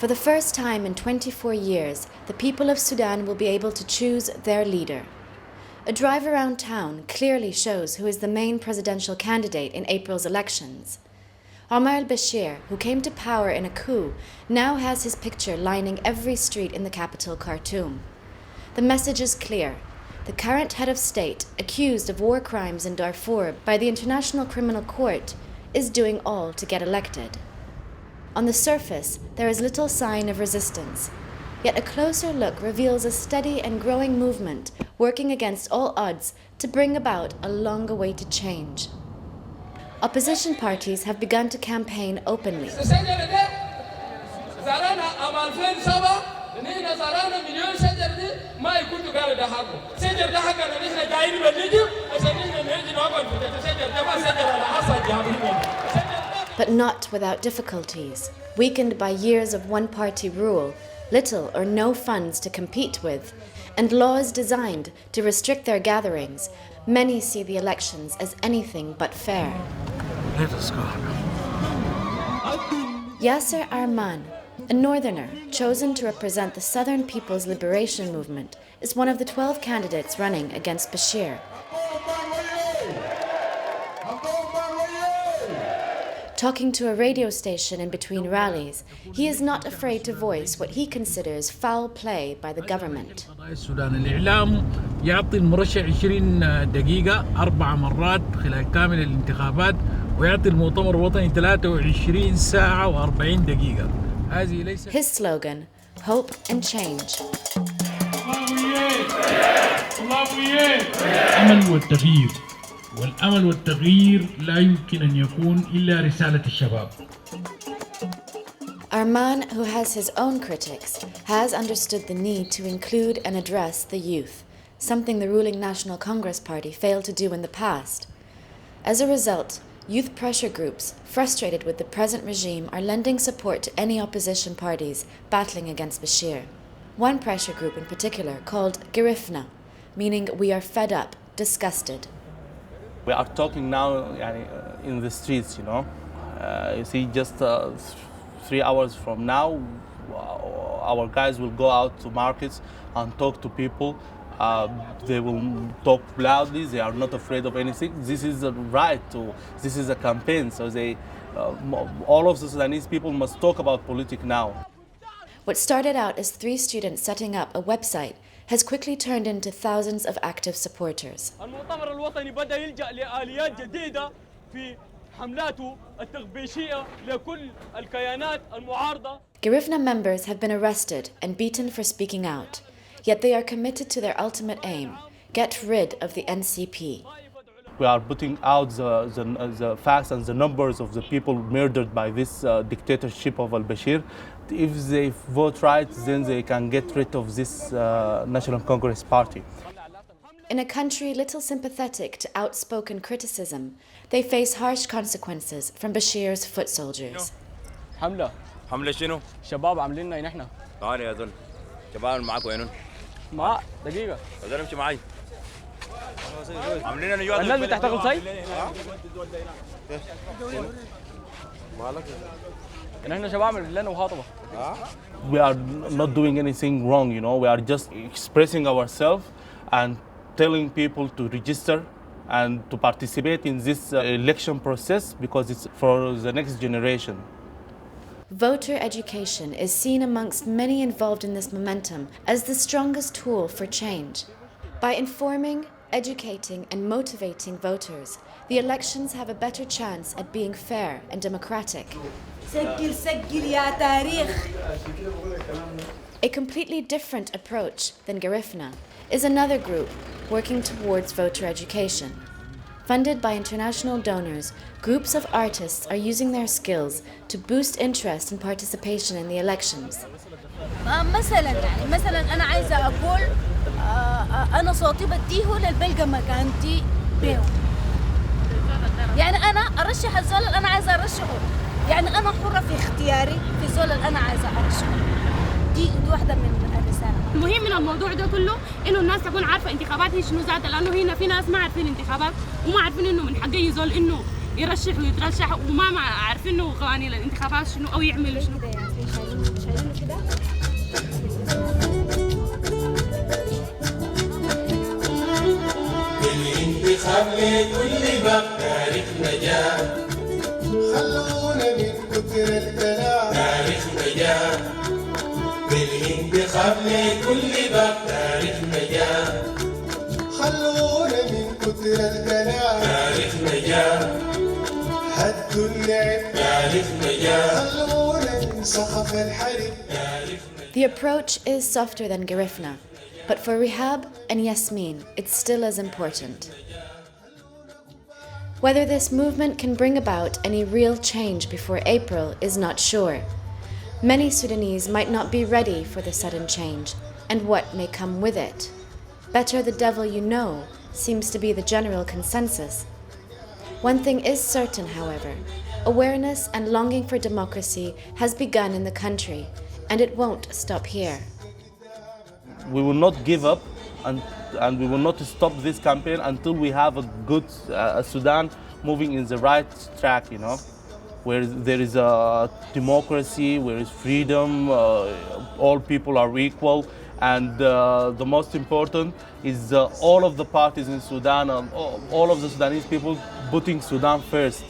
For the first time in 24 years, the people of Sudan will be able to choose their leader. A drive around town clearly shows who is the main presidential candidate in April's elections. Omar al-Bashir, who came to power in a coup, now has his picture lining every street in the capital, Khartoum. The message is clear. The current head of state, accused of war crimes in Darfur by the International Criminal Court, is doing all to get elected. On the surface, there is little sign of resistance, yet a closer look reveals a steady and growing movement working against all odds to bring about a long-awaited change. Opposition parties have begun to campaign openly. But not without difficulties. Weakened by years of one-party rule, little or no funds to compete with, and laws designed to restrict their gatherings, many see the elections as anything but fair. Let us go. Yasser Arman, a northerner chosen to represent the Southern People's Liberation Movement, is one of the 12 candidates running against Bashir. Talking to a radio station in between rallies, he is not afraid to voice what he considers foul play by the government. الإعلام يعطي المرشح 20 دقيقة 4 مرات خلال كامل الانتخابات ويعطي المؤتمر الوطني 23 ساعة و40 دقيقة. هذه ليست His slogan, Hope and Change. الأمل والتغيير والأمل والتغيير لا يمكن أن يكون إلا رسالة الشباب. Arman, who has his own critics, has understood the need to include and address the youth, something the ruling National Congress Party failed to do in the past. As a result, youth pressure groups, frustrated with the present regime, are lending support to any opposition parties battling against Bashir. One pressure group in particular, called Girifna, meaning we are fed up, disgusted. We are talking now in the streets, you see, just 3 hours from now, our guys will go out to markets and talk to people. They will talk loudly. They are not afraid of anything. This is a right this is a campaign. So all of the Sudanese people must talk about politics now. What started out as 3 students setting up a website has quickly turned into thousands of active supporters. المؤتمر الوطني بدأ يلجأ لآليات جديدة في حملاته التغبيشية لكل الكيانات المعارضة. Girifna members have been arrested and beaten for speaking out, yet they are committed to their ultimate aim, get rid of the NCP. We are putting out the facts and the numbers of the people murdered by this dictatorship of al-Bashir. If they vote right, then they can get rid of this National Congress Party. In a country little sympathetic to outspoken criticism, they face harsh consequences from Bashir's foot soldiers. حملة شنو؟ شباب عاملين لنا نحن. تعال يا زول. شباب معاك وينهم؟ ما دقيقة. يا زول امشي معي. عاملين لنا يوم. الناس بتحتاج صي؟ مالك؟ نحن شباب عاملين لنا وخاطبة. We are not doing anything wrong, We are just expressing ourselves and telling people to register and to participate in this election process because it's for the next generation. Voter education is seen amongst many involved in this momentum as the strongest tool for change. By informing, educating, and motivating voters, the elections have a better chance at being fair and democratic. A completely different approach than Girifna is another group working towards voter education. Funded by international donors, groups of artists are using their skills to boost interest and participation in the elections. مثلا أنا عايزة أقول أنا صوتي بديه للبلقى مكانتي بيهم. يعني أنا أرشح الزول اللي أنا عايزة أرشحه. يعني أنا حرة في اختياري في الزول اللي أنا عايزة أرشحه. دي واحدة من الرسالة. المهم من الموضوع ده كله إنه الناس تكون عارفة انتخابات هي شنو ذاتها، لأنه هنا في ناس ما عارفين انتخابات وما عارفين إنه من حقه يزول إنه يرشح ويترشح وما عارفين إنه قوانين الانتخابات شنو أو يعمل شنو. بالانتخاب لكل باب تاريخ نجاح خلونا من كتر الكلام تاريخ نجاح بالانتخاب لكل باب تاريخ نجاح خلونا من كتر الكلام تاريخ نجاح هدوا اللعب تاريخ نجاح خلونا من سخف الحرب تاريخ نجاح. The approach is softer than Garifna, but for Rihab and Yasmin, it's still as important. Whether this movement can bring about any real change before April is not sure. Many Sudanese might not be ready for the sudden change, and what may come with it. Better the devil you know seems to be the general consensus. One thing is certain, however, awareness and longing for democracy has begun in the country, and it won't stop here. We will not give up and we will not stop this campaign until we have a good Sudan moving in the right track, you know, where there is a democracy, where is freedom, all people are equal, and the most important is all of the parties in Sudan, all of the Sudanese people putting Sudan first.